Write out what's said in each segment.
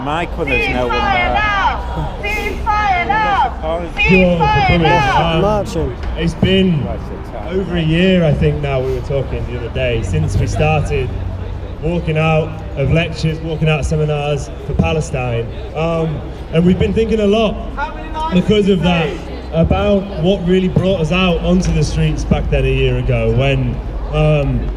mic when there's no one there. Ceasefire now! Ceasefire now! Marching. It's been over a year, I think now, we were talking the other day, since we started walking out of lectures, walking out of seminars for Palestine. And we've been thinking a lot, because of that, about what really brought us out onto the streets back then a year ago, when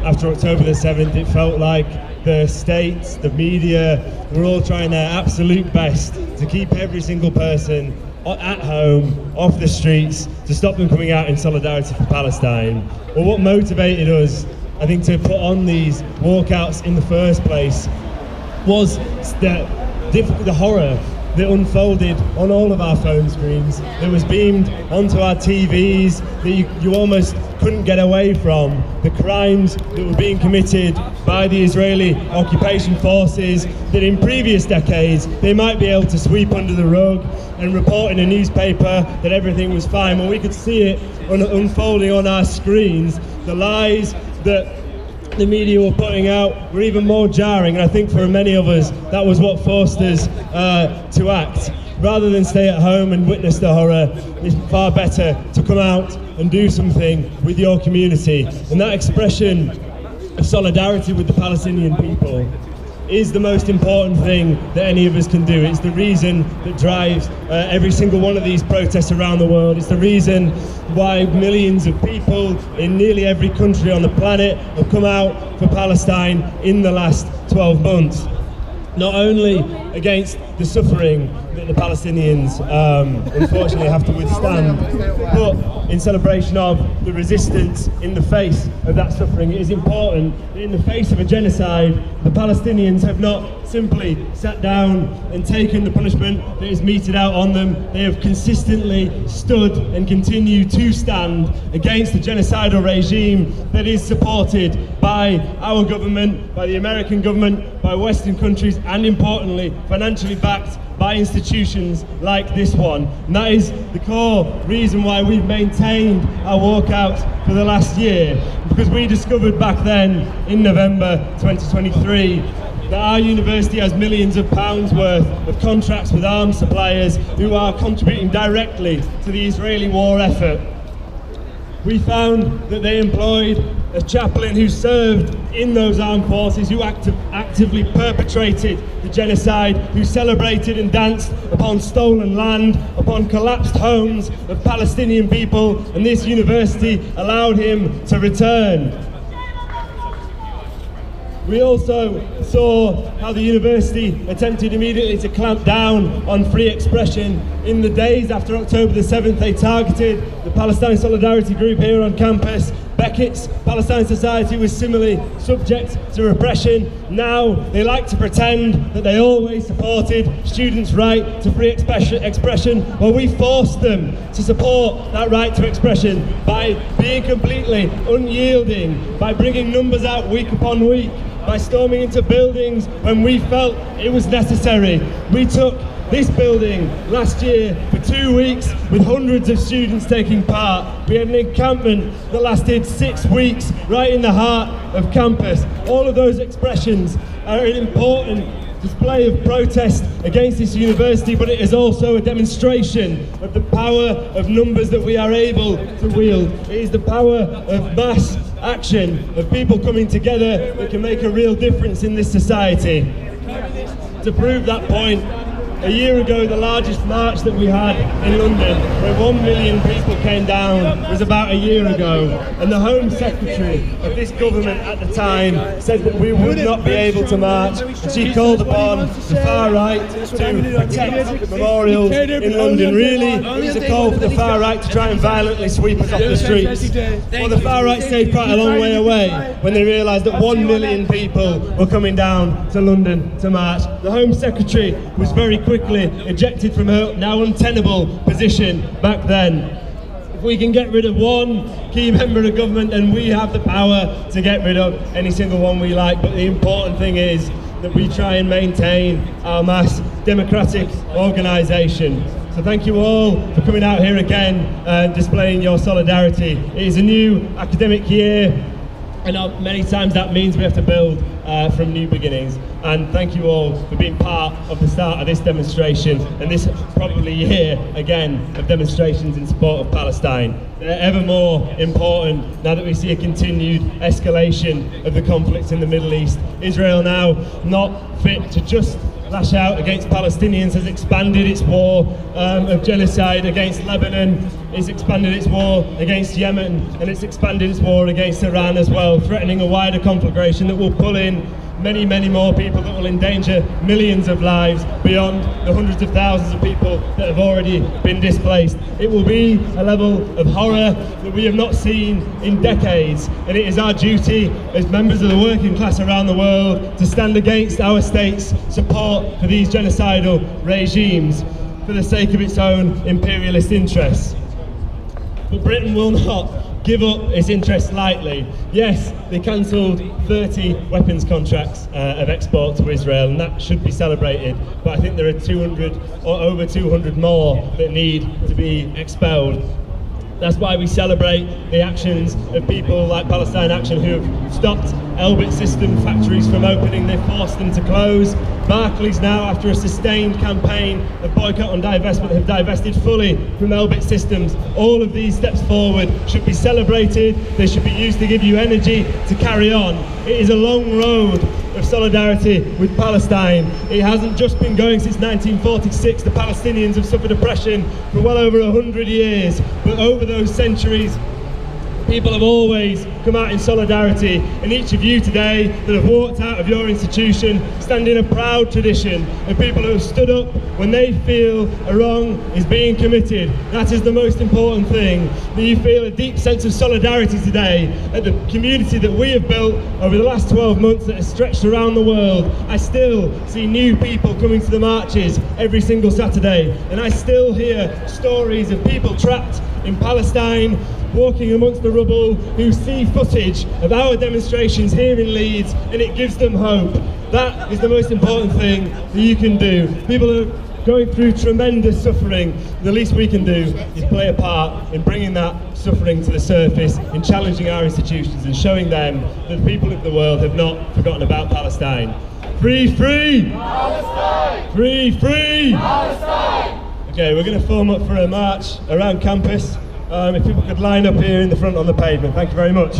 after October the 7th, it felt like the states, the media, were all trying their absolute best to keep every single person at home, off the streets, to stop them coming out in solidarity for Palestine. Well, what motivated us, I think, to put on these walkouts in the first place was the horror that unfolded on all of our phone screens, that was beamed onto our TVs, that you almost couldn't get away from. The crimes that were being committed by the Israeli occupation forces, that in previous decades they might be able to sweep under the rug and report in a newspaper that everything was fine. Well, we could see it unfolding on our screens. The lies that the media were putting out were even more jarring, and I think for many of us that was what forced us to act. Rather than stay at home and witness the horror, it's far better to come out and do something with your community. And that expression of solidarity with the Palestinian people is the most important thing that any of us can do. It's the reason that drives every single one of these protests around the world. It's the reason why millions of people in nearly every country on the planet have come out for Palestine in the last 12 months. Not only against the suffering that the Palestinians unfortunately have to withstand, but in celebration of the resistance in the face of that suffering. It is important that in the face of a genocide, the Palestinians have not simply sat down and taken the punishment that is meted out on them. They have consistently stood and continue to stand against the genocidal regime that is supported by our government, by the American government, by Western countries, and importantly, financially backed by institutions like this one. And that is the core reason why we've maintained our walkouts for the last year, because we discovered back then in November 2023 that our university has millions of pounds worth of contracts with arms suppliers who are contributing directly to the Israeli war effort. We found that they employed a chaplain who served in those armed forces, who actively perpetrated the genocide, who celebrated and danced upon stolen land, upon collapsed homes of Palestinian people, and this university allowed him to return. We also saw how the university attempted immediately to clamp down on free expression. In the days after October the 7th, they targeted the Palestine Solidarity Group here on campus. Beckett's Palestine Society was similarly subject to repression. Now they like to pretend that they always supported students' right to free expression. Well, we forced them to support that right to expression by being completely unyielding, by bringing numbers out week upon week, by storming into buildings when we felt it was necessary. We took this building last year for 2 weeks with hundreds of students taking part. We had an encampment that lasted 6 weeks right in the heart of campus. All of those expressions are an important display of protest against this university, but it is also a demonstration of the power of numbers that we are able to wield. It is the power of mass action, of people coming together that can make a real difference in this society. To prove that point, a year ago, the largest march that we had in London, where 1 million people came down, was about a year ago. And the Home Secretary of this government at the time said that we would not be able to march. And she called upon the far right to protect the memorials in London. Really, it was a call for the far right to try and violently sweep us off the streets. Well, the far right stayed quite a long way away when they realised that 1 million people were coming down to London to march. The Home Secretary was very quickly ejected from her now untenable position back then. If we can get rid of one key member of government, then we have the power to get rid of any single one we like. But the important thing is that we try and maintain our mass democratic organisation. So thank you all for coming out here again and displaying your solidarity. It is a new academic year. I know many times that means we have to build from new beginnings, and thank you all for being part of the start of this demonstration and this probably year again of demonstrations in support of Palestine. They're ever more important now that we see a continued escalation of the conflict in the Middle East. Israel now not fit to just lash out against Palestinians, has expanded its war of genocide against Lebanon, it's expanded its war against Yemen, and it's expanded its war against Iran as well, threatening a wider conflagration that will pull in many, many more people, that will endanger millions of lives beyond the hundreds of thousands of people that have already been displaced. It will be a level of horror that we have not seen in decades, and it is our duty as members of the working class around the world to stand against our state's support for these genocidal regimes for the sake of its own imperialist interests. But Britain will not give up its interests lightly. Yes, they cancelled 30 weapons contracts of export to Israel, and that should be celebrated, but I think there are 200 or over 200 more that need to be expelled. That's why we celebrate the actions of people like Palestine Action, who have stopped Elbit System factories from opening. They've forced them to close. Barclays now, after a sustained campaign of boycott and divestment, have divested fully from Elbit Systems. All of these steps forward should be celebrated. They should be used to give you energy to carry on. It is a long road of solidarity with Palestine. It hasn't just been going since 1946. The Palestinians have suffered oppression for well over 100 years, but over those centuries, people have always come out in solidarity, and each of you today that have walked out of your institution stand in a proud tradition of people who have stood up when they feel a wrong is being committed. That is the most important thing, that you feel a deep sense of solidarity today at the community that we have built over the last 12 months that has stretched around the world. I still see new people coming to the marches every single Saturday, and I still hear stories of people trapped in Palestine, walking amongst the rubble, who see footage of our demonstrations here in Leeds, and it gives them hope. That is the most important thing that you can do. People are going through tremendous suffering. The least we can do is play a part in bringing that suffering to the surface, in challenging our institutions and showing them that the people of the world have not forgotten about Palestine. Free, free! Palestine! Free, free! Palestine! Okay, we're going to form up for a march around campus. If people could line up here in the front on the pavement. Thank you very much.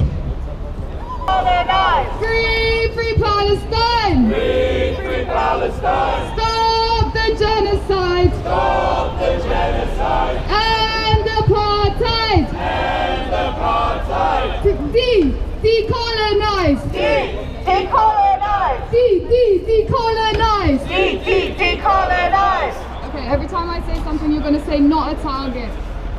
Free, free Palestine! Free, free Palestine! Stop the genocide! Stop the genocide! And apartheid! And apartheid! Decolonize! Decolonize! Decolonize! Decolonize! Okay, every time I say something, you're going to say not a target.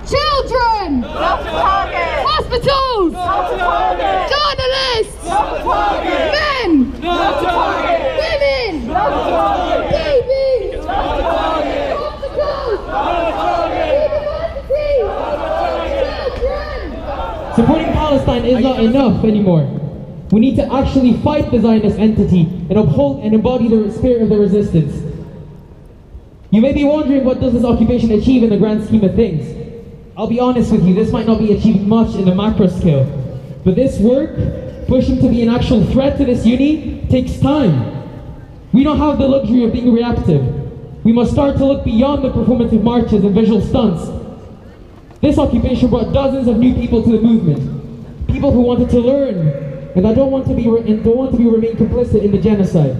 Children! Not a target! Hospitals! Not a target! Journalists! Not a target! Men! Not a target! Women! Not a target! Babies! Not a target! Hospitals! Not a target! Universities! Not a target! Children! Supporting Palestine is not enough anymore. We need to actually fight the Zionist entity and uphold and embody the spirit of the resistance. You may be wondering, what does this occupation achieve in the grand scheme of things? I'll be honest with you, this might not be achieved much in the macro scale, but this work, pushing to be an actual threat to this uni, takes time. We don't have the luxury of being reactive. We must start to look beyond the performative marches and visual stunts. This occupation brought dozens of new people to the movement, people who wanted to learn and that don't want to remain complicit in the genocide.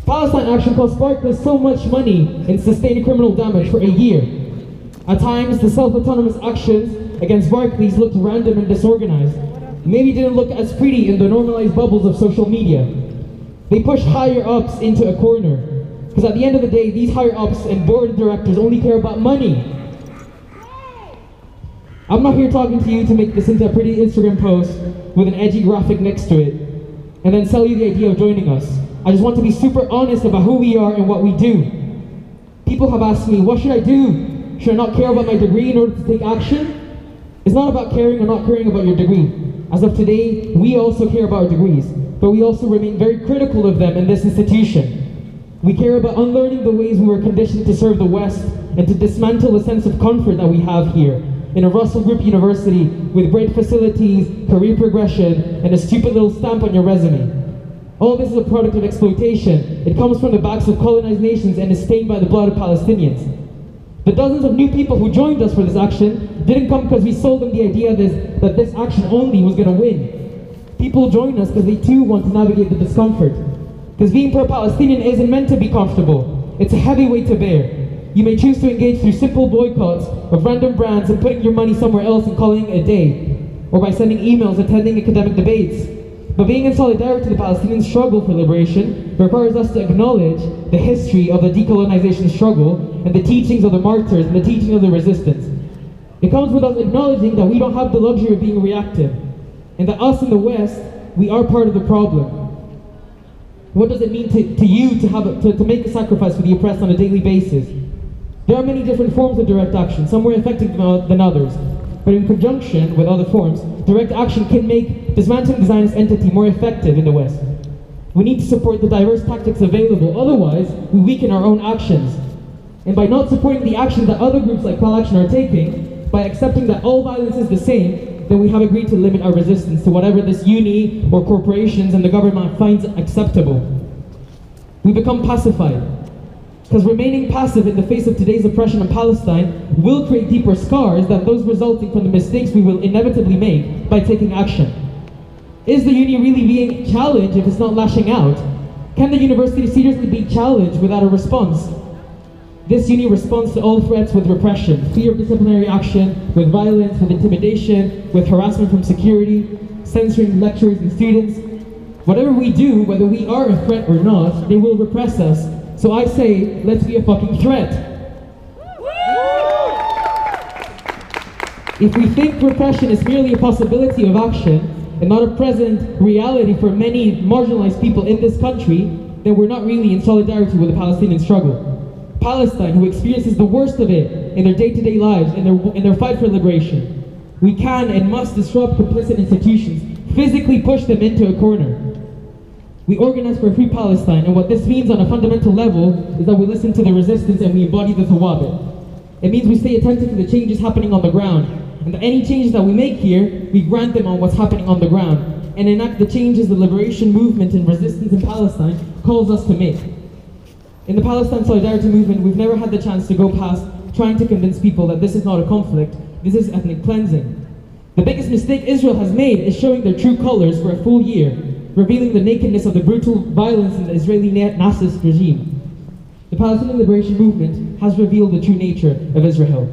Palestine Action cost Barclays so much money and sustained criminal damage for a year. At times, the self-autonomous actions against Barclays looked random and disorganized. Maybe didn't look as pretty in the normalized bubbles of social media. They pushed higher-ups into a corner. Because at the end of the day, these higher-ups and board of directors only care about money. I'm not here talking to you to make this into a pretty Instagram post with an edgy graphic next to it, and then sell you the idea of joining us. I just want to be super honest about who we are and what we do. People have asked me, what should I do? Should I not care about my degree in order to take action? It's not about caring or not caring about your degree. As of today, we also care about our degrees, but we also remain very critical of them in this institution. We care about unlearning the ways we were conditioned to serve the West and to dismantle the sense of comfort that we have here. in a Russell Group university with great facilities, career progression, and a stupid little stamp on your resume. All this is a product of exploitation. It comes from the backs of colonized nations and is stained by the blood of Palestinians. The dozens of new people who joined us for this action didn't come because we sold them the idea that this action only was going to win. People join us because they too want to navigate the discomfort. Because being pro-Palestinian isn't meant to be comfortable. It's a heavy weight to bear. You may choose to engage through simple boycotts of random brands and putting your money somewhere else and calling it a day, or by sending emails, attending academic debates. But being in solidarity to the Palestinian struggle for liberation requires us to acknowledge the history of the decolonization struggle and the teachings of the martyrs and the teachings of the resistance. It comes with us acknowledging that we don't have the luxury of being reactive, and that us in the West, we are part of the problem. What does it mean to you to make a sacrifice for the oppressed on a daily basis? There are many different forms of direct action, some more effective than others. But in conjunction with other forms, direct action can make dismantling the Zionist entity more effective in the West. We need to support the diverse tactics available, otherwise we weaken our own actions. And by not supporting the actions that other groups like Pal Action are taking, by accepting that all violence is the same, then we have agreed to limit our resistance to whatever this uni or corporations and the government finds acceptable. We become pacified. Because remaining passive in the face of today's oppression in Palestine will create deeper scars than those resulting from the mistakes we will inevitably make by taking action. Is the uni really being challenged if it's not lashing out? Can the university seriously be challenged without a response? This uni responds to all threats with repression, fear of disciplinary action, with violence, with intimidation, with harassment from security, censoring lecturers and students. Whatever we do, whether we are a threat or not, they will repress us. So I say, let's be a fucking threat. If we think repression is merely a possibility of action and not a present reality for many marginalized people in this country, then we're not really in solidarity with the Palestinian struggle. Palestine, who experiences the worst of it in their day-to-day lives, in their fight for liberation. We can and must disrupt complicit institutions, physically push them into a corner. We organize for a free Palestine, and what this means on a fundamental level is that we listen to the resistance and we embody the Thawabit. It means we stay attentive to the changes happening on the ground, and that any changes that we make here, we grant them on what's happening on the ground, and enact the changes the liberation movement and resistance in Palestine calls us to make. In the Palestine Solidarity Movement, we've never had the chance to go past trying to convince people that this is not a conflict, this is ethnic cleansing. The biggest mistake Israel has made is showing their true colors for a full year, revealing the nakedness of the brutal violence in the Israeli Nazist regime. The Palestinian Liberation Movement has revealed the true nature of Israel.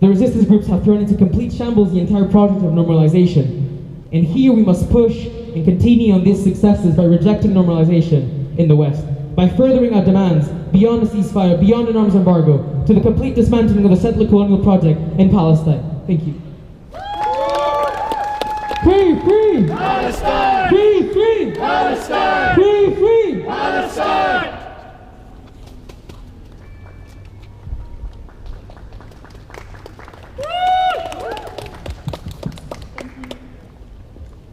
The resistance groups have thrown into complete shambles the entire project of normalization. And here we must push and continue on these successes by rejecting normalization in the West, by furthering our demands beyond a ceasefire, beyond an arms embargo, to the complete dismantling of the settler colonial project in Palestine. Thank you. Free, free! Palestine! Free, free! Palestine! Free, free! Palestine!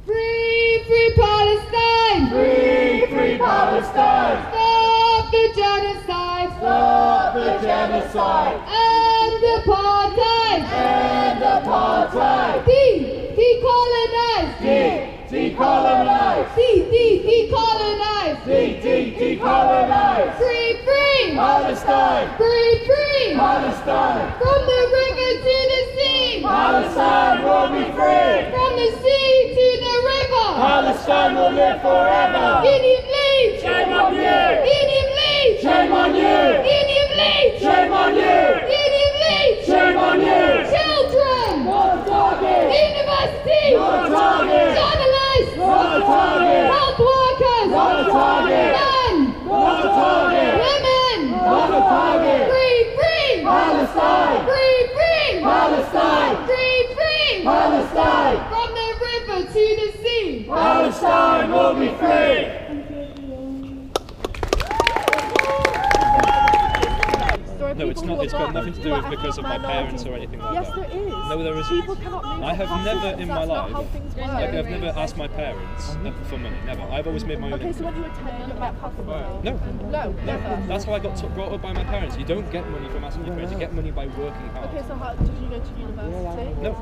Free, free Palestine! Free, free Palestine! Stop the genocide! Stop the genocide! And apartheid! And apartheid! Decolonize! Decolonize! Decolonize! Decolonize! Free, free! Palestine! Free, free! Palestine! From the river to the sea! Palestine will be free! From the sea to the river! Palestine will live forever! Indian Leeds! Shame on you! Indian Leeds! Shame on you! Indian Leeds! Shame on you! Indian Leeds! Shame on you! Children! Not a target! University! Not a target! Journalists! Not a target! Health workers! Not a target! Men! Not a target! Women! Not a target! Free, free! Palestine! Free, free! it's not. It's got nothing to do with because of my parents or anything like yes, that. Yes, there is. No, there isn't. People cannot move. I have never in my life. Like, I've never asked my parents for money. Never. I've always made my own. Okay, so when you were 10, you met for money? No. No, never. That's how I got brought up by my parents. You don't get money from asking your parents. You get money by working hard. Okay, so how did you go to university? No.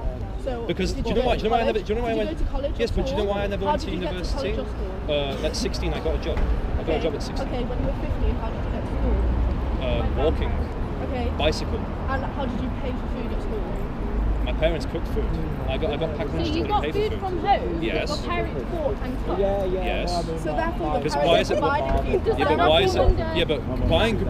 So because do you know why? Do you know why I never? Do you know why I went? Did you go to college? Yes, but do you know why I never went to How did you get to university? college or school? At 16, I got a job. I got a job at 16. Okay, when you were 15, how did you get to school? Walking. Okay. Bicycle. And how did you pay for food at school? My parents cooked food. I got packed lunch So to you got pay food for from home? Yes. Your parents bought and cooked? Yes. So therefore, Because the why is it? providing for you. Yeah, but why is it? Yeah, but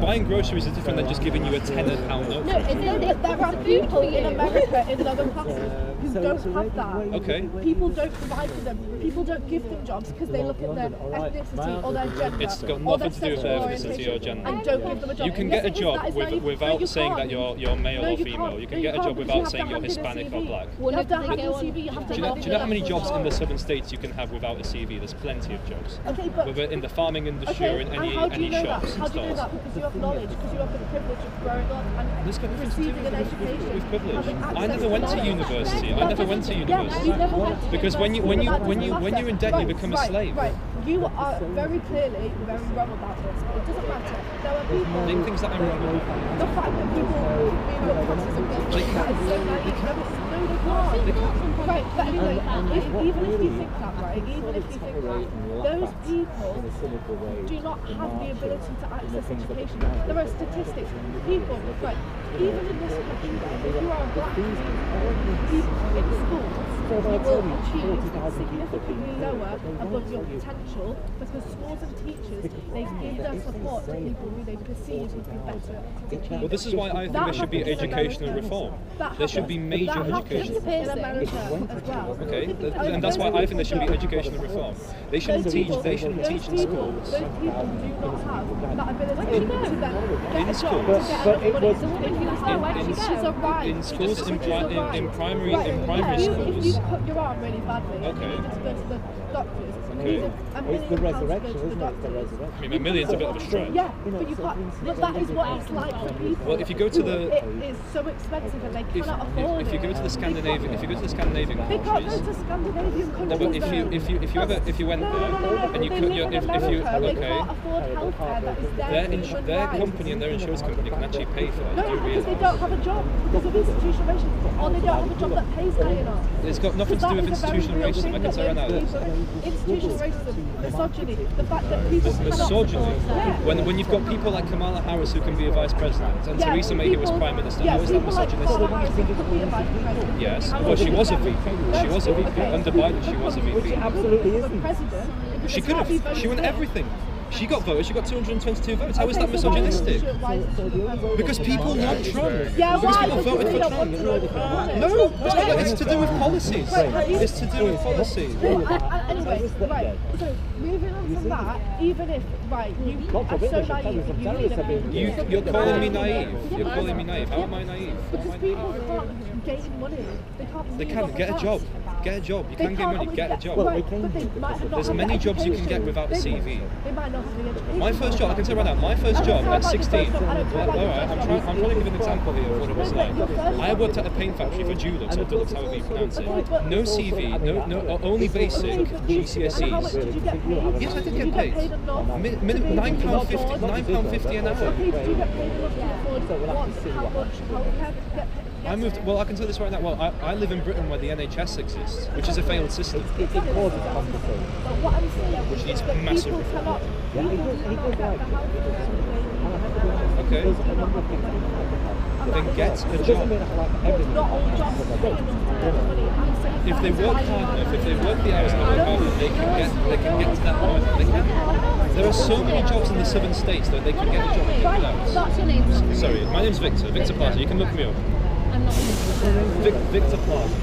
buying groceries is different than just giving you a £10 note. No, there are people in America in lower classes who don't have that. Okay. People don't provide for them. People don't give them jobs because they look at their ethnicity or their gender. It's got or nothing to do with their ethnicity or gender. And don't give them a job. You can get a job without saying that you're male or female. You can get a job without saying you're Hispanic or black. You have to have a CV. You have to Do you know how many jobs in the southern states you can have without a CV? There's plenty of jobs. Okay, but whether in the farming industry or in any shops and How do you know stores. that? Because you have knowledge, because you have the privilege of growing up This got and nothing to do receiving an education. with privilege. having I access never went to knowledge. university. I never went to Yeah, university. you never went to Because when you're in debt, you become a slave. Right, you are very clearly very wrong about this, but it doesn't matter. There are people. Name things that I'm wrong about. The fact that people move up classes and go that is so naive. No, they can't. Right, but anyway, even if you think that, right, even if you think that, those people do not have the ability to access education. There are statistics. People, right, even in this country, right, if you are a black people in schools, you will achieve significantly lower above your potential because schools and teachers, they give their support to people who they perceive would be better to achieve. Well, this is why I think there should be educational reform. There should be major education. In America as well. Okay, and that's why I think there should be educational reform. They shouldn't teach in schools. Those people do not have that ability to then get In a job, schools. to get enough money. So if you decide where to go, it's a right. In schools, in primary If schools. you cut your arm really badly, Okay. you need to go to the doctors. Okay. You need a million pounds to go to the doctors. I mean, a million's a bit of a stretch. Yeah, but you can't. But that is what it's like for people. Well, if you go to the it is so expensive and they cannot afford if you go to the Scandinavian They can't go countries. to Scandinavian countries. No, but if you went there and you they cut live your in if you America, they okay, can't afford healthcare that is their company and their insurance company can actually pay for that. No, You do because they realise? don't have a job because of institutional racism, or they don't have a job that pays high enough. It's got nothing to do with institutional racism. I can tell you right now. Institutional racism, misogyny, the fact that people Misogyny. Yeah. When you've got people like Kamala Harris who can be a vice president and Theresa May who was prime minister, how is that misogynistic? Yes, well she was a VP. She was a VP. Under Biden she was a VP. Absolutely isn't. She could have. She won everything. She got voted. She got 222 votes. How is that misogynistic? Because people want Trump. Yeah, because why? people voted for Trump. No, it's to do with policies. It's to do with policies. Anyway, right. So moving on from that, even if you are so naive, you need a million. You're calling me naive. You're calling me naive. How am I naive? Because people can't gain money. They can get a job. Get a job. You can get money. Get a job. Right, but they might have not There's had many the jobs you can get education. without a CV. They might not have the education. My first job, I can tell you right now, my first job at 16. Alright, I'm trying to give an example here of what it was like. I worked at a paint factory for Dulux, or Dulux, however you pronounce it. No CV, no, only basic GCSEs. How much did you get paid? Yes, I did get paid. Minimum £9.50 an hour. Okay, did you get paid enough to afford how much healthcare get paid? I moved. Well, I can tell you this right now. Well, I live in Britain where the NHS exists, which is a failed system. But what I'm saying Which needs is that massive people reform. cannot get the healthcare. Okay. Then get a job. Not all jobs are paying enough to get the money. I'm saying If they work hard enough, if they work the hours and they work hard enough, they can get to that point. They can. There are so many jobs in the southern states that they can get a job. What's your name? Sorry, my name's Victor. Victor Party. You can look me up. I'm not. Victor Plaza.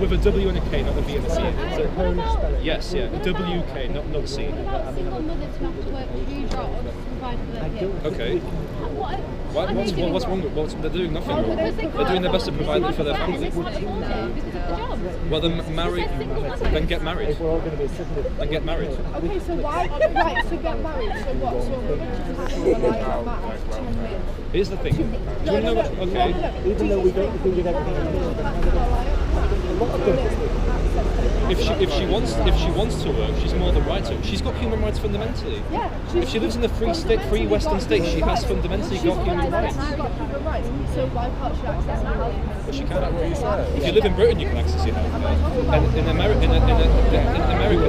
With a W and a K, not a V and a C. Yes, yeah. WK, not C. What about single mothers who have to work 2 jobs to provide for their kids? Okay. What's wrong with they're doing nothing wrong. They're doing their best to provide for their family. Well, then then get married. Then get married. Okay, so why? Right, so get married. So what? So rely on that for 10 years. Here's the thing. Do you know what? Okay. Even though we don't agree with everything. If she wants to work, she's more than right to. She's got human rights fundamentally. Yeah. If she lives in a free Western state, she has fundamentally got human rights. She's got human rights. So why can't she access her health? But she can't. If you live in Britain, you can access your healthcare. And in America,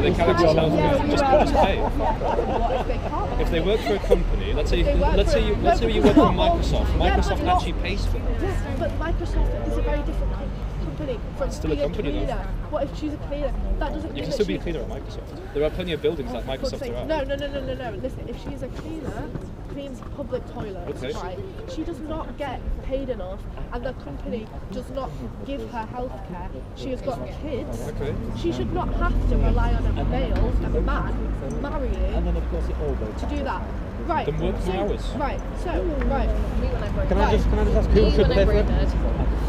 they can access healthcare. Just pay. If they work for a company, let's say you work for Microsoft. Microsoft actually pays for them. Yes, but Microsoft is a very different company from Still a being company, though. cleaner. What if she's a cleaner? That doesn't mean You can that still be a she- cleaner at Microsoft. There are plenty of buildings like Microsoft are at. No. Listen, if she's a cleaner, cleans public toilets, Okay. right? She does not get paid enough, and the company does not give her health care. She has got kids. Okay. She should not have to rely on a male, a man, And marrying then of course it all goes. to do that. Right. Then work more hours. Right. So, Can I just ask who should pay for it?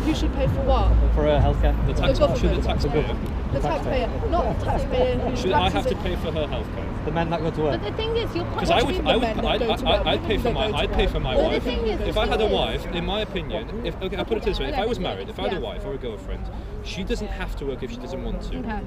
you should pay for what? For healthcare? The government. taxpayer. The taxpayer, not the taxpayer who Should I have to pay for her healthcare? The men that go to work? But the thing is, you're Because I'd pay for my Well, the wife. thing is- If I had a wife, in my opinion, I put it this way: if I was married, if I had a wife or a girlfriend, she doesn't have to work if she doesn't want to. Okay.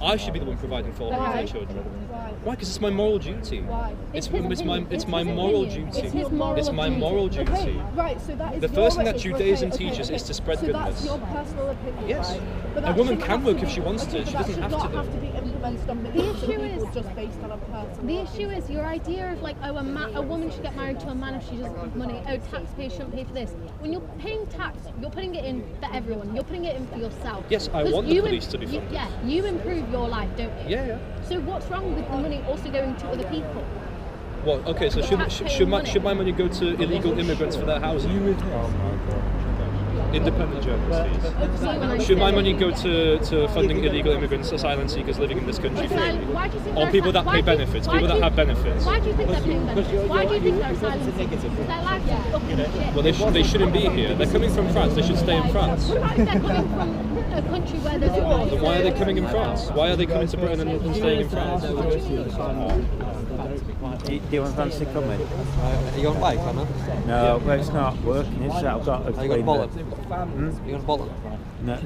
I should be the one providing for her Why? children. Why? Why? Because it's my moral duty. Why? It's his my opinion. it's It's my his moral opinion. duty. It's his moral It's my duty. moral Okay, duty. right, so that is The your first thing that opinion. Judaism Okay, teaches is to spread so goodness. that's your personal opinion, Yes. right? But A that woman shouldn't can have work to if be- she wants to. okay, She but doesn't that have should to not have do. to be implemented on The millions of issue people is- just based on a person. The issue is your idea of like, oh, a woman should get married to a man if she doesn't have money. Oh, taxpayers shouldn't pay for this. When you're paying tax, you're putting it in for everyone. You're putting it in for yourself. Yes, I 'Cause want the you police to be funded. Yeah, you improve your life, don't you? Yeah. So what's wrong with the money also going to other people? Well, okay. So should my money go to illegal immigrants for their housing? Independent journalists. Should my money go to funding illegal immigrants, asylum seekers living in this country freely? Why do you think Or they're people that why pay do you- benefits, why people do that you- have benefits? Why do you think they're paying benefits? Why do you think they're asylum seekers? Because their lives are fucking shit. Well, they shouldn't be here. They're coming from France. They should stay in France. What about if they're coming from a country where there's a war? Then why are they coming in France? Why are they coming to Britain and staying in France? Do you want fancy coming? Are you on bike, Anna? No, well, it's not working, is it? I've got a Are you got a clean bollock? bit. You got a bollock? No,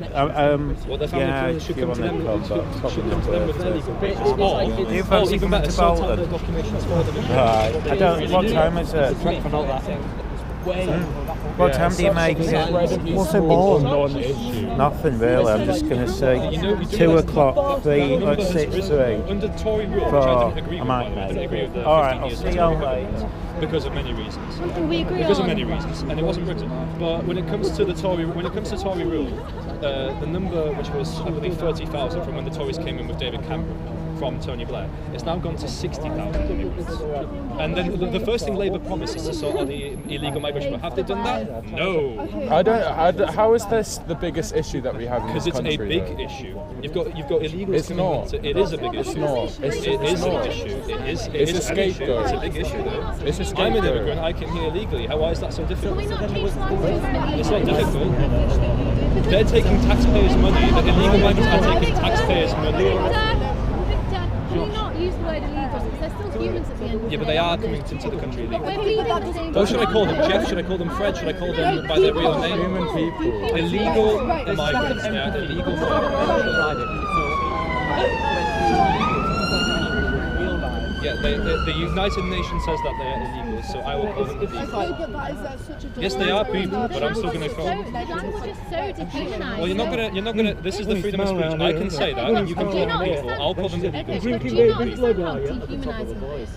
Well, their family yeah, should if you come want to them. come, but Should probably come to them with their legal papers. Do you fancy even coming better, to sort out Bolton? their documentations for them. Right, I don't, what time is it? What time do you make it? What's it more? Nothing really, I'm just going to say 2 o'clock, 3, let's say 3. Under Tory rule, which For- I don't agree I with, might by the way, I don't agree with the Alright, 15 I'll years see of you Tory all rule later. because of many reasons. Something we agree Because of on. many reasons, and it wasn't Britain. But when it comes to the Tory rule, the number which was I believe 30,000 from when the Tories came in with David Cameron from Tony Blair, it's now gone to 60,000 immigrants. And then the first thing Labour promised is to sort out the illegal migration. But have they done that? No. How is this the biggest issue that we have in this Because it's country? a big issue. You've got illegals It's coming not. into. It is a big issue. It's not. It is not. an issue. It is. It's a an issue. scapegoat. It's a big issue though. It's a I'm an scapegoat. immigrant. I came here illegally. Why is that so Can difficult? we not change that to It's not difficult. They're taking taxpayers' money. The illegal migrants are taking taxpayers' money. Victor, can you not use the word illegals because they're still humans at the end of the Yeah, but day. they are coming into the country But illegally. we're bleeding the same. What should I call them? Jeff? Should I call them Fred? Should I call them by their real name? Human people. Illegal migrants. They are illegal migrants. Yeah, the United Nations says that they are illegal, so I will call them illegal. Okay, but that is such a Yes, they are people, but I'm still going to call them. The language is so dehumanizing. Well, you're not gonna. This is the freedom of speech. I can say that. You can call them people. I'll call them Okay, illegal. but do you not understand how dehumanizing it is?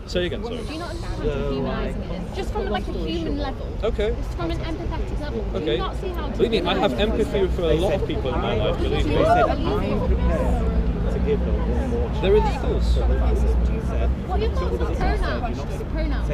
Say again, sorry. Do you not understand how dehumanizing it is? Just from like a human level. Okay. Just from an empathetic level. Do Okay. you not see how Believe me, I have empathy for a lot of people in my life. Believe me. dehumanizing it is? They're illegals. What are your thoughts on pronouns?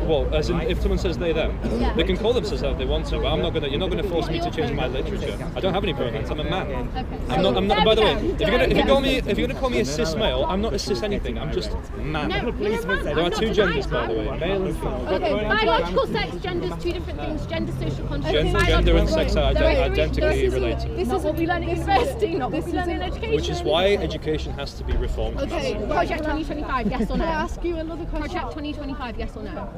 Well, as in, if someone says they them, they can call themselves how they want to, but I'm not gonna. You're not gonna force me to change my literature. I don't have any pronouns. I'm a man. I'm not. By the way, if you're gonna call me a cis male, I'm not a cis anything. I'm just man. There are two genders, by the way, male and female. Okay, biological sex, genders, two different things. Gender, social construct. Gender and sex are identically related. This is what we learn in university, not what we learn in education. Which is why education has to be reformed. Okay, Project 2025, yes or no? Can I ask you another question? Project 2025, yes or no?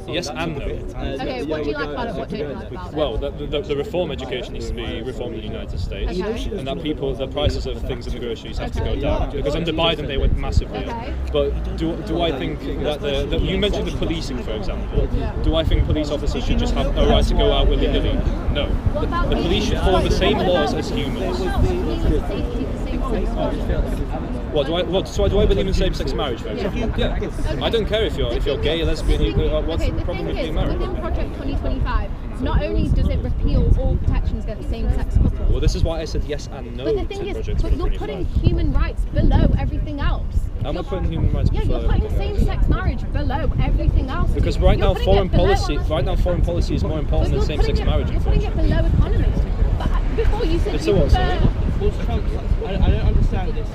Yes and no. Okay, what do you like about it? What don't you like about it? Well, the reform education needs to be reformed in the United States, and that the prices of things in the groceries have to go down. Because under Biden they went massively up. But do I think that you mentioned the policing, for example? Do I think police officers should just have a right to go out willy-nilly? No. The police should follow the same laws as humans. So do I believe in same-sex marriage, for example? Yeah. I don't care if you're gay, lesbian, what's the problem with being married? Within Project 2025, not only does it repeal all protections against same-sex couples. Well, this is why I said yes and no but the thing is, but you're putting human rights below everything else. I'm not putting human rights below. Yeah, you're putting same-sex marriage below everything else. Because right now foreign policy is more important than same-sex marriage. You're putting it below economy. But before you said it's you prefer... I don't understand this.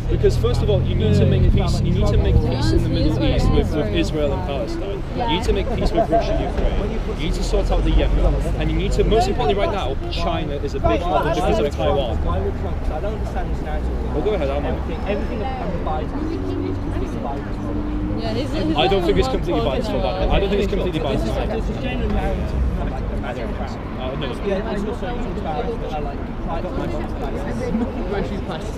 Because first of all, you need to make peace. You need to make peace in the Middle East with Israel and Palestine. You need to make peace with Russia, Ukraine. You need to sort out the Yemen, and you need to. Most importantly, right now, China is a big problem because of Taiwan. I don't understand this narrative. Well, go ahead, I'm everything about Biden is completely biased. I don't think it's completely biased for that. I don't think it's completely biased. There's a genuine narrative about no. Yeah, and also talks about grocery prices.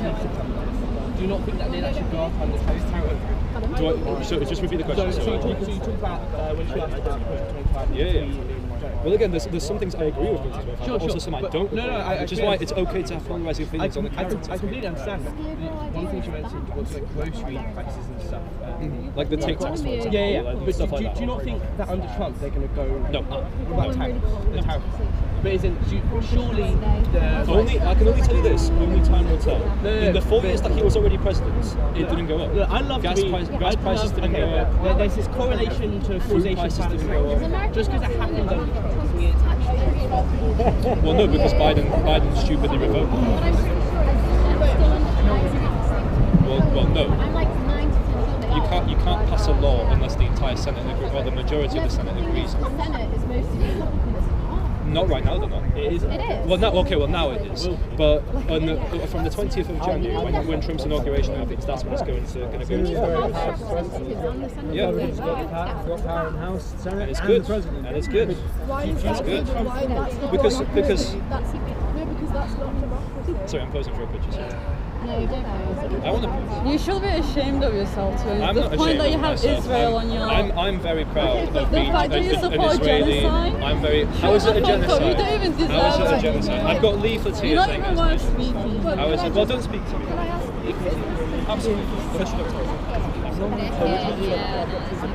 Do you not think that they'd actually go up under tariff? So just repeat the question. So you talk about when you started Project 2025. Yeah. Well, again, there's some things I agree with, but also some I don't. Which is why it's okay to have polarizing opinions on the character. I completely understand. But one thing you mentioned was like grocery prices and stuff. Like the TikTok stuff. Yeah. But do you not think that under Trump they're going to go up? What about the tariff? But surely I can only tell you this, only time will tell. In the 4 years that he was already president, it didn't go up. Look, I love gas prices didn't go up. There's this correlation to causation prices didn't go up. Just because it happened under Trump. Well, no, because Biden stupidly revoked it. Well, no. You can't pass a law unless the entire Senate agrees, or the majority of the Senate agrees. The Senate is mostly Not right now, they're not. It is. Well, now it is. But from the 20th of January, when Trump's inauguration happens, that's when it's going to go to. Yeah. And it's good. And it's good. Why is that? Good. Why that's not Because that's not democracy. Sorry, I'm posing for a picture. Sorry. No, you don't know. I want to pose. You should be ashamed of yourself too. I'm the not point ashamed that you of have myself. Israel on your... I'm very proud of the being fact that you an support Israeli. genocide? I'm very... How is it a genocide? You don't even deserve How is it a genocide? I've got leaflets here You're not saying even it's worth speaking. How is it? Well, don't speak to me. Absolutely.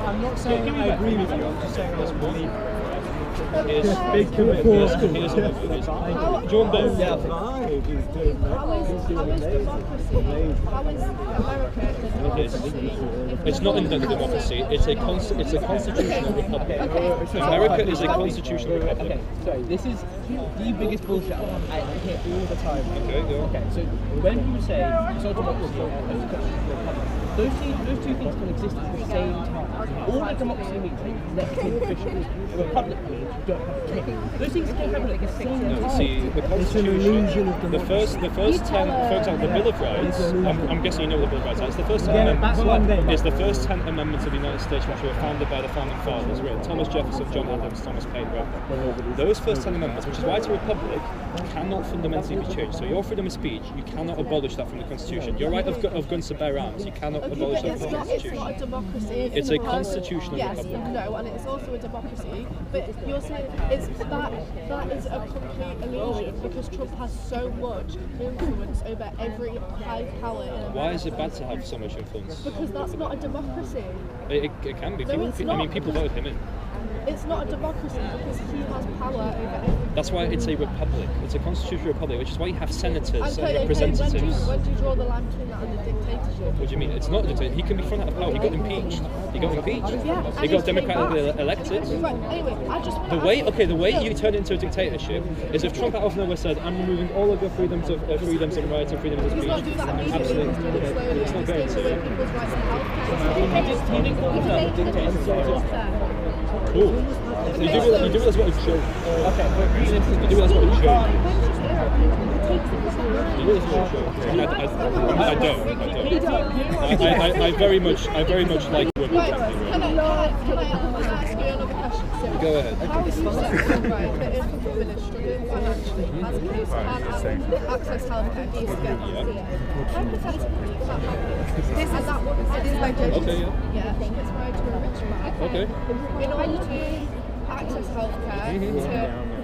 I'm not saying I agree with you, I'm just saying there's belief. It's big commitment. John Bow. How is It's not in democracy. It's a constitutional republic. America is a constitutional republic. Okay, sorry, this is the biggest bullshit I hear all the time. Okay, go on. Okay, so when you say it's not democracy and it's a constitutional republic, those two things can exist at the same time. All a democracy means is elected officials. A republic means you don't have to king. Those things can happen at the same time. No, see, the Constitution, the first 10, for example, the Bill of Rights, I'm guessing you know what the Bill of Rights is. The first 10 amendments is the first 10 amendments of the United States which were founded by the founding fathers, written Thomas Jefferson, John Adams, Thomas Paine wrote them. Those first 10 amendments, which is why it's a republic, cannot fundamentally be changed. So your freedom of speech, you cannot abolish that from the Constitution. Your right of guns to bear arms, you cannot abolish that from the Constitution. It's not a democracy. It's a constitutional republic. Yes, no, and it's also a democracy. But you're saying that is a complete illusion because Trump has so much influence over every high power in America. Why is it bad to have so much influence? Because that's not a democracy. It can be. No, it's not. People voted him in. It's not a democracy because he has power over everything. That's why it's a republic. It's a constitutional republic, which is why you have senators and Okay, representatives. when do you draw the line between that and a dictatorship? What do you mean? It's not a dictatorship. He can be thrown out of power. He got impeached. He got impeached. Yeah, He got democratically elected. Right, anyway, I just The way you turn it into a dictatorship is if Trump out of nowhere said, "I'm removing all of your freedoms and rights and freedom of speech." He's not doing that immediately. Absolutely, He's doing it slowly. it's not He's going taking away to. people's rights to healthcare. He didn't call himself a dictator. Cool. You do realize what a joke. Okay, but You do realize what a joke. You realize what a joke. I don't. I very much like women. Right, can I ask you another question? So, Go ahead. how would you say, right, that if a woman is struggling financially, has a case, can't access healthcare, needs to get hypothetically, that happens, and that woman is my judge. Okay, yeah. She gets married to a rich man. Okay. In order to access healthcare,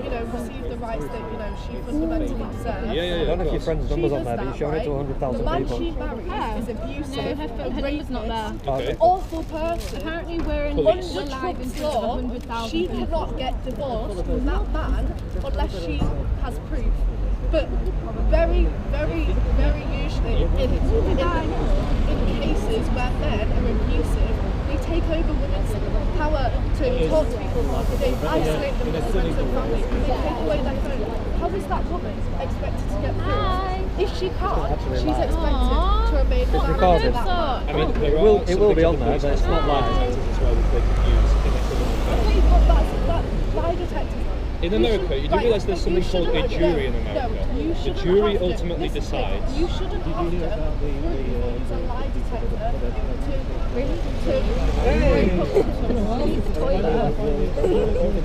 to receive the rights that she fundamentally deserves. Yeah. I don't know if your friend's number's on there, but you're showing it to 100,000 The man people. she married is abusive, her number's not there. Okay. awful person. Apparently we're in Police. Under live Trump's in front of law, 100,000 she people. cannot get divorced from that man unless she has proof. But very, very, very usually in cases where men are abusive, they take over women's power to talk to people, they isolate them from friends and family, they take away their phone. How is that woman expected to get proof? If she can't, she's expected to remain married to that man. I mean, It will be on there, but it's not live. As well that they can use in a criminal offence. Wait, but that lie detectors. In America, you do realise there's something called a jury in America. The jury ultimately decides. You shouldn't have to use a lie detector to break up the toilet.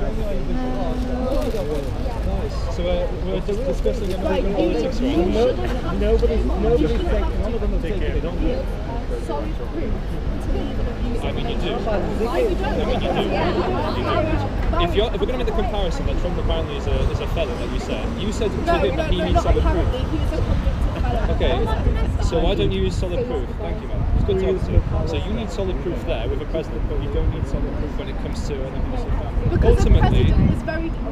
Nice. So we're discussing American Right, politics right now. Nobody's taking, none of them have taken it on. Sorry, proof. I mean, you do. Why you don't? If we're going to make the comparison that Trump apparently is a felon, like you said to No, him that he needs not solid apparently. proof. He was a convicted felon. Okay, so why don't you use solid proof? Thank you, man. It's good talking to you. So you need solid proof there with a president, but you don't need solid proof when it comes to an abusive family. Because Ultimately, the president is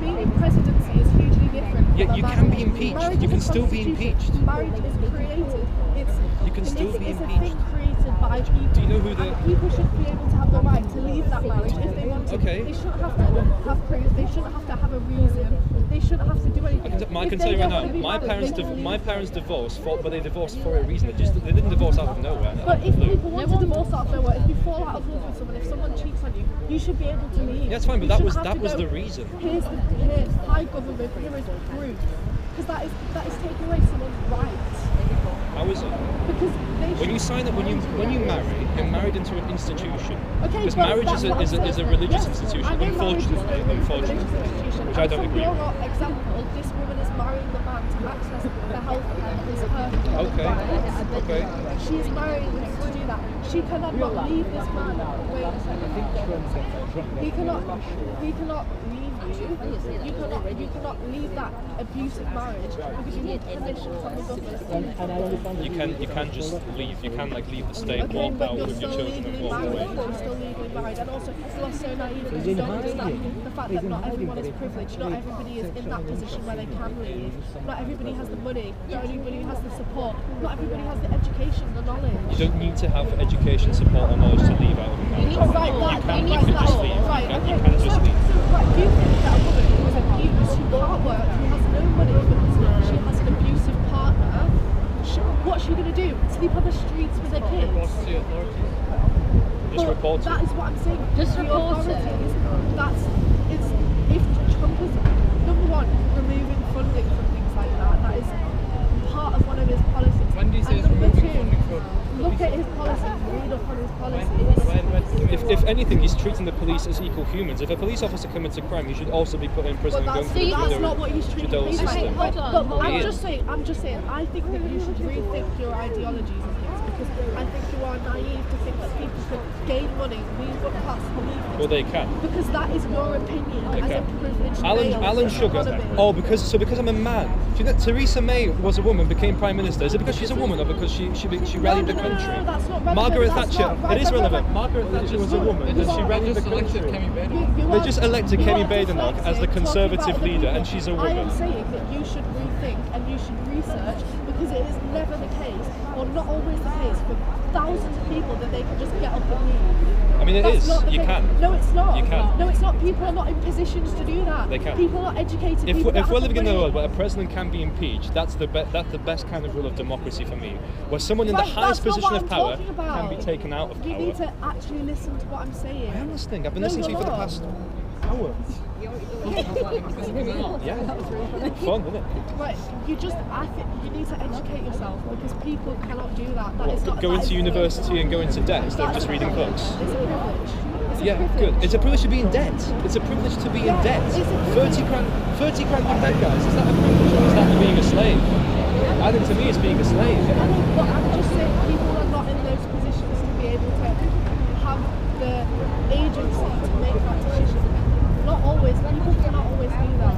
being in presidency is hugely different. Yeah, from you a can be marriage. impeached. Marriage You is can a still be constitution. impeached. Marriage is created. You can still be It's a impeached. thing created by people. Do you know who the- And people should be able to have the right to leave that marriage if they want to. Okay. They shouldn't have to have proof. They shouldn't have to have a reason. They shouldn't have to do anything. I If can they tell you right don't now, want to be my married, parents they can leave. divorced, but they divorced for a reason. They didn't divorce out of nowhere. But if Blue. people want to divorce out of nowhere, if you fall out of love with someone, if someone cheats on you, you should be able to leave. Yeah, it's fine, but You that shouldn't was have to the go, reason. Here's high government, here is proof. Because that is taking away someone's rights. How is it? Because they When you should- sign up, when you marry, you're married into an institution. Okay, Because but marriage that's is what I'm a saying. religious Yes, institution. I know marriage is a Unfortunately, religious institution. which I don't And agree from with. your example, this woman is marrying the man to access the healthcare is her Okay. right. Okay. She is marrying him to do that. She cannot not leave this man. Wait a second. He cannot leave you. You cannot leave that abusive marriage because you need permission from the government. You can just leave. You can leave the state, Okay, walk but out you're with your still children and legally walk away. married. You're still legally married, and also you are so naive because you don't understand the fact that not everyone is privileged. Not everybody is in that position where they can leave. Not everybody has the money. Not everybody has the support. Not everybody has the education, the knowledge. You don't need to have education, support, or knowledge to leave out of a marriage. You can just leave. You can just leave. Right, do you think that a woman who is abused, who can't work, who has no money because she has an abusive partner, what's she going to do? Sleep on the streets with her kids? Just report it. That is what I'm saying. Just The report it. authorities, if Trump is, number one, removing funding from things like that, that is part of one of his policies. When do you say And he's number removing two, funding from? look at his policies, read up on his policies. If anything, he's treating the police as equal humans. If a police officer commits a crime, he should also be put in prison But and that's, going through that's the not what he's treating judicial police system. like. Hold on, But hold I'm on. just saying, I think that you should rethink your ideologies and things because because I think you are naive to think that people can gain money, move up past belief. Well, they can. Because that is your opinion as a privileged male. Alan Sugar. Oh, because I'm a man. Do you know, Theresa May was a woman, became prime minister. Is it because she's a woman or because she rallied the country? No, that's not relevant. Margaret That's Thatcher. not It is relevant. Margaret Thatcher was a woman and she rallied the country. They just elected Kemi Badenoch as the Conservative leader, and she's a I woman. am saying that you should rethink and you should research, because it is never the case, or not always the case, for thousands of people that they can just get up and leave. I mean, it That's is. not the You case. can. No, it's not. You can. No, it's not. People are not in positions to do that. They can. People are not educated. If people we're that living have in a money. world where a president can be impeached, that's the best kind of rule of democracy for me. Where someone in the Right, highest that's not position what of I'm power talking about. can be taken out of You power. need to actually listen to what I'm saying. I am listening. I've been No, listening to you you're for the not. past hour. Yeah, fun, isn't it? Right, I think you need to educate yourself, because people cannot do that. That is not. Go that into is- university and go into debt instead of that's just reading a privilege. books. It's a privilege. It's a Yeah, privilege. good. It's a privilege to be in debt. It's a privilege to be in debt. it's a 30 grand in debt, guys. Is that a privilege or is that being a slave? I think to me it's being a slave. I know, but I'm just saying people are not in those positions to be able to have the agency to make that decision. Not always. People cannot always do that.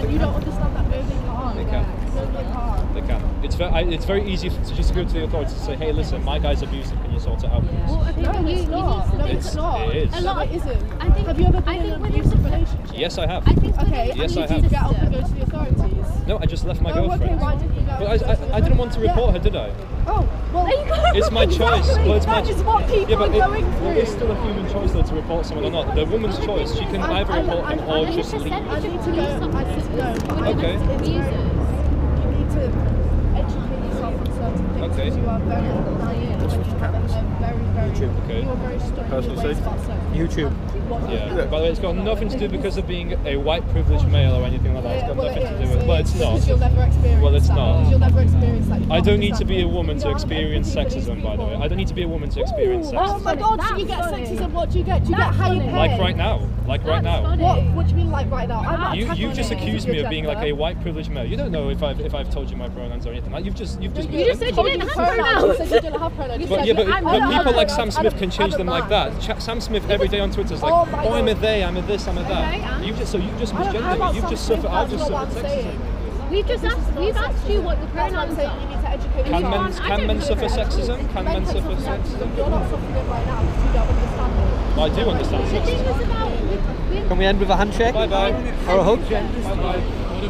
And you don't understand that. No, they can't. They can. No, they can't. They can. It's very easy to just go to the authorities and say, hey, listen, my guy's abusive. Can you sort it out, please? Well, I think No, you it's need not. to No, think- it's not. It is. A lot No, of- it isn't. I think- Have you ever I been in think an when abusive it's a- relationship? Yes, I have. I think Okay, Yes, and I you have. need to get up and go to the authorities. No, I just left my Oh, okay, girlfriend. why didn't you go? But I didn't want to report her, did I? Oh, well, It's my choice. Exactly. Well, it's That my is what people yeah, but are going well, through. it's still a human choice though to report someone or not. The woman's choice. She can either report him or just leave. I need to go. I need to go. Okay. You need to educate yourself on certain things, Okay. because you are very naive and you have a very, Okay. you are very stuck in your ways about certain YouTube. Yeah. By the way, it's got nothing to do because of being a white privileged male or anything like that. It's got well, nothing it to do is. with. Well, it's not. Because you'll never experience Well, it's that. not. Because you'll never experience that. You I can't don't need to be a understand. woman You to don't have experience empathy for these sexism, by the way. people. I don't need to be a woman to experience Oh sexism. my god, so you get sexism, what do you get? Do you get higher pay? Like right now. Like right now. What do you mean like right now? I'm not You attacking just you accused because me of of being your like a gender. white privileged male. You don't know if I've told you my pronouns or anything. Like, you've just You just said you didn't have pronouns. You pronouns. said you didn't have pronouns. You But said yeah, but, you- I don't have people like pronouns. Sam Smith can change them like that. Sam Smith every day on Twitter is like, Oh my oh, I'm a God. they, I'm a this, I'm a Okay, that. and? You just I don't care misgendered about me. You've Sam just Smith, suffered. I've that's just not what suffered I'm saying. sexism. We've asked you what your That's what I'm pronouns saying. are. You need to educate Can yourself. men suffer sexism? Can men suffer sexism? You're not suffering it right now because you don't understand it. Well, I do understand The thing sexism. is about Can we end with a handshake? Bye bye. Or a hug? there's nothing you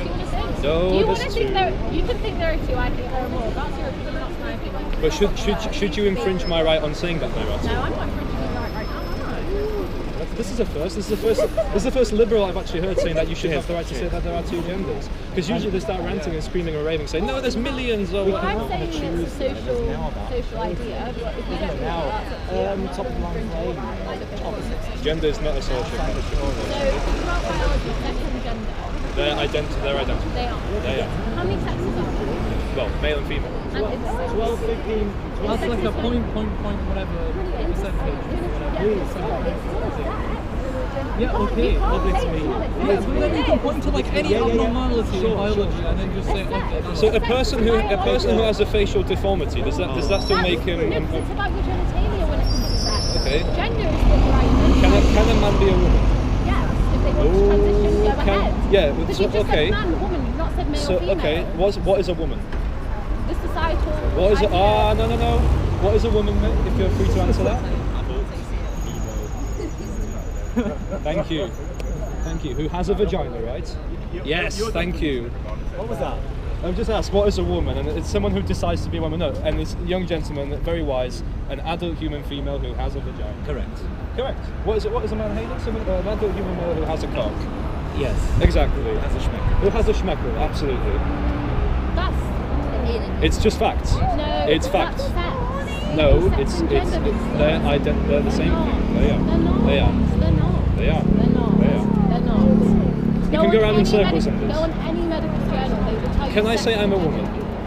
want to say. No, You this want to is think true. there, you can think there are two. I think there are more. That's your opinion. That's my opinion. But should you infringe my right on saying that, Mayra? No, I'm not infringing your right now. Am I? This is a first. This is the first liberal I've actually heard saying that you should have the right to say that there are two genders. Because usually they start ranting and screaming and raving, saying no, there's millions of. Well, I'm saying it's a social idea. But if you don't think that's Top of the line. Gender is not a social concept. so think about biology, sex and gender. They're identical. They are. They are. How many sexes are there? Well, male and female. And it's 12, 15. That's like a point, whatever percentage. Yeah, okay, obviously. Yeah, but then you can point to like any abnormality in biology and then just say, okay, that's So a person who has a facial deformity, does that still make him? No, because it's about your genitalia when it comes to sex. Okay. Gender is what your identity. Can a man be a woman? Yes, if they want to transition, go ahead. Yeah. But So you just okay. said man, woman. You've not said male So or female. okay. What is a woman? The societal. What is it? idea. Ah, no. What is a woman, mate? If you're free to answer that. Thank you. Who has a vagina, right? Yes, thank you. What was that? I've just asked, what is a woman? And it's someone who decides to be a woman. No, and this young gentleman, very wise, an adult human female who has a vagina. Correct. What is a man, Hayden? An adult human male who has a cock. Yes. Exactly. Has a schmeck. Who has a schmeckle, absolutely. That's It's just facts. no. It's that's facts. sex. No, Sex it's and gender means they're the same thing. They are. They're not. They are. They're not. They are. They're not. They are. They're not. You can go around in circles on this. Go on any medical journal. They will tell you. Can I sex say and I'm a gender. woman?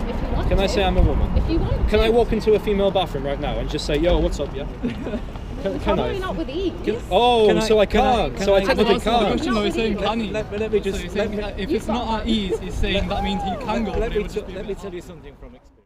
If you want Can I to. say I'm a woman? If you want Can to. I walk into a female bathroom right now and just say, yo, what's up, yeah? Can Probably I? not with ease. So I can't. So I technically The can't. question though is saying can he? Let me just So he's saying that if it's not at ease, he's saying that means he can go. let but it me would just be a let bit me tell you something from experience.